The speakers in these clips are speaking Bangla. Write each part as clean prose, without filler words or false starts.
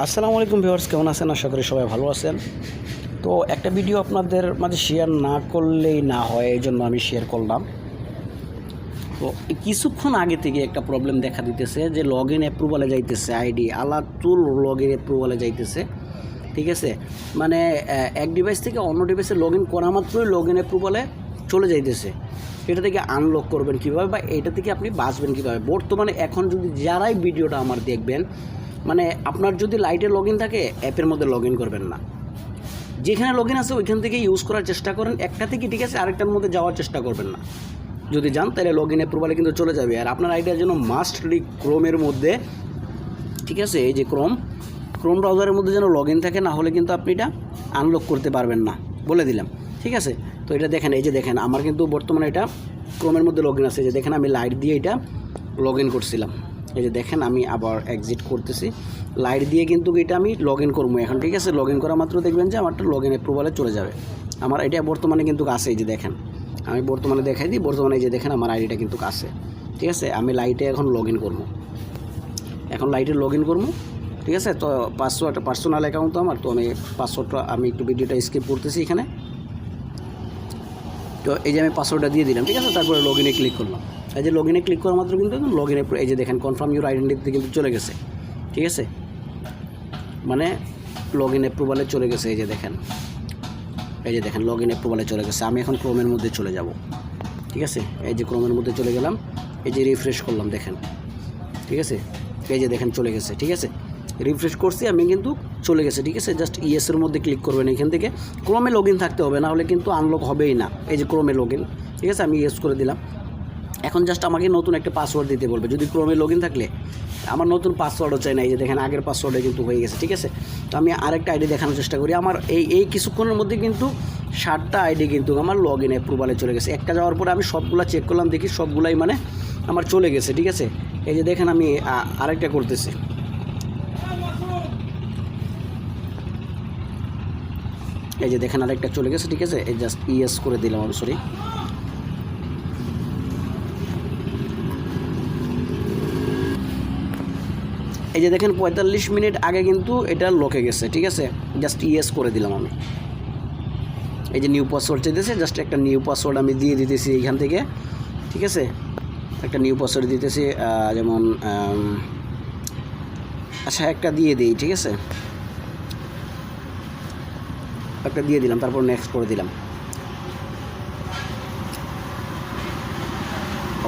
আসসালামু আলাইকুম ভিউয়ার্স, কেমন আছেন? আশা করি সবাই ভালো আছেন। তো একটা ভিডিও আপনাদের মাঝে শেয়ার না করলেই না হয়, এই জন্য আমি শেয়ার করলাম। তো কিছুক্ষণ আগে থেকে একটা প্রবলেম দেখা দিতেছে যে লগ ইন অ্যাপ্রুভালে যাইতেছে, আইডি আলাতুল লগ ইন অ্যাপ্রুভালে যাইতেছে। ঠিক আছে, মানে এক ডিভাইস থেকে অন্য ডিভাইসে লগ ইন করা মাত্রই লগ ইন অ্যাপ্রুভালে চলে যাইতেছে। এটা থেকে আনলক করবেন কীভাবে বা এটা থেকে আপনি বাঁচবেন কীভাবে? বর্তমানে এখন যদি যারাই ভিডিওটা আমার দেখবেন, মানে আপনার যদি লাইটে লগ ইন থাকে, অ্যাপের মধ্যে লগ ইন করবেন না। যেখানে লগ ইন আছে ওইখান থেকে ইউজ করার চেষ্টা করেন, একটা থেকে ঠিক আছে আরেকটার মধ্যে যাওয়ার চেষ্টা করবেন না। যদি যান তাহলে লগ ইন অ্যাপ্রুভালে কিন্তু চলে যাবে। আর আপনার আইডিয়ার জন্য মাস্টলি ক্রোমের মধ্যে, ঠিক আছে, এই যে ক্রোম ব্রাউজারের মধ্যে যেন লগ ইন থাকে, না হলে কিন্তু আপনি এটা আনলক করতে পারবেন না, বলে দিলাম। ঠিক আছে, তো এটা দেখেন, এই যে দেখেন আমার কিন্তু বর্তমানে এটা ক্রোমের মধ্যে লগ ইন আছে। যে দেখেন আমি লাইট দিয়ে এটা লগ ইন করছিলাম। এই যে দেখেন আমি আবার এক্সিট করতেছি, লাইট দিয়ে কিন্তু এটা আমি লগ ইন করবো এখন। ঠিক আছে, লগ ইন করা মাত্র দেখবেন যে আমারটা লগ ইন অ্যাপ্রুভালে চলে যাবে। আমার এটা বর্তমানে কিন্তু আছে, এই যে দেখেন আমি বর্তমানে দেখাই দিই। বর্তমানে এই যে দেখেন আমার আইডিটা কিন্তু আছে। ঠিক আছে, আমি লাইটে এখন লগ ইন করবো, এখন লাইটে লগ ইন করবো। ঠিক আছে, তো পাসওয়ার্ডটা পার্সোনাল অ্যাকাউন্ট তো আমার, তো আমি পাসওয়ার্ডটা আমি একটু ভিডিওটা স্কিপ করতেছি এখানে। তো এই যে আমি পাসওয়ার্ডটা দিয়ে দিলাম। ঠিক আছে, তারপরে লগ ইনে ক্লিক করলাম। এই যে লগ ইনে ক্লিক করা মাত্র কিন্তু লগ ইনে এই যে দেখেন কনফার্ম ইউর আইডেন্টিটি কিন্তু চলে গেছে। ঠিক আছে, মানে লগ ইন অ্যাপ্রুভালে চলে গেছে। এই যে দেখেন, এই যে দেখেন লগ ইন অ্যাপ্রুভালে চলে গেছে। আমি এখন ক্রোমের মধ্যে চলে যাব। ঠিক আছে, এই যে ক্রোমের মধ্যে চলে গেলাম, এই যে রিফ্রেশ করলাম দেখেন। ঠিক আছে, এই যে দেখেন চলে গেছে। ঠিক আছে, রিফ্রেশ করছি আমি কিন্তু চলে গেছে। ঠিক আছে, জাস্ট ইয়েসের মধ্যে ক্লিক করবেন এখান থেকে। ক্রোমে লগ ইন থাকতে হবে, না হলে কিন্তু আনলক হবেই না। এই যে ক্রোমে লগ ইন, ঠিক আছে, আমি ইয়েস করে দিলাম। এখন জাস্ট আমাকে নতুন একটা পাসওয়ার্ড দিতে বলবে। যদি ক্রোমে লগ ইন থাকলে আমার নতুন পাসওয়ার্ডও চাই না। এই যে দেখেন আগের পাসওয়ার্ডে কিন্তু হয়ে গেছে। ঠিক আছে, তো আমি আরেকটা আইডি দেখানোর চেষ্টা করি। আমার এই কিছুক্ষণের মধ্যে কিন্তু 7টা আইডি কিন্তু আমার লগ ইন অ্যাপ্রুভালে চলে গেছে। একটা যাওয়ার পরে আমি সবগুলো চেক করলাম, দেখি সবগুলাই মানে আমার চলে গেছে। ঠিক আছে, এই যে দেখেন আমি আরেকটা করতেছি। এই যে দেখেন আরেকটা চলে গেছে। ঠিক আছে, এই জাস্ট ইয়েস করে দিলাম আমি, সরি। এই যে দেখেন 45 মিনিট আগে কিন্তু এটা লকে গেছে। ঠিক আছে, জাস্ট ইয়েস করে দিলাম আমি। এই যে নিউ পাসওয়ার্ড চাইতেছে, জাস্ট একটা নিউ পাসওয়ার্ড আমি দিয়ে দিতেছি এইখান থেকে। ঠিক আছে, একটা নিউ পাসওয়ার্ড দিতেছি, যেমন আচ্ছা একটা দিয়ে দিই। ঠিক আছে, একটা দিয়ে দিলাম, তারপর নেক্সট করে দিলাম।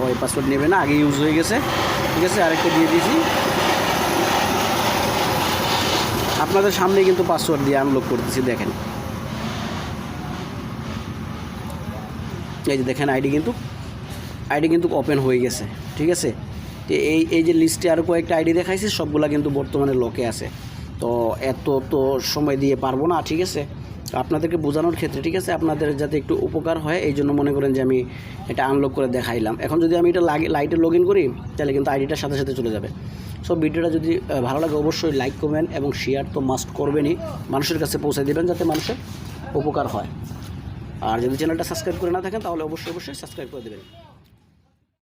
ওই পাসওয়ার্ড নেবে না, আগে ইউজ হয়ে গেছে। ঠিক আছে, আরেকটা দিয়ে দিয়েছি। আপনাদের সামনে কিন্তু পাসওয়ার্ড দিয়ে আনলক করতেছি, দেখেন। এই যে দেখেন আইডি কিন্তু ওপেন হয়ে গেছে। ঠিক আছে, তো এই যে লিস্টে আরও কয়েকটা আইডি দেখাইছে, সবগুলা কিন্তু বর্তমানে লকে আছে। তো এত তো সময় দিয়ে পারবো না। ঠিক আছে, তো আপনাদেরকে বোঝানোর ক্ষেত্রে, ঠিক আছে, আপনাদের যাতে একটু উপকার হয় এই জন্য মনে করেন যে আমি এটা আনলক করে দেখাইলাম। এখন যদি আমি এটা লাইটে লগ ইন করি, তাহলে কিন্তু আইডিটার সাথে সাথে চলে যাবে। সো ভিডিওটা যদি ভালো লাগে অবশ্যই লাইক করবেন এবং শেয়ার তো মাস্ট করবেনই, মানুষের কাছে পৌঁছে দেবেন যাতে মানুষের উপকার হয়। আর যদি চ্যানেলটা সাবস্ক্রাইব করে না থাকেন তাহলে অবশ্যই সাবস্ক্রাইব করে দেবেন।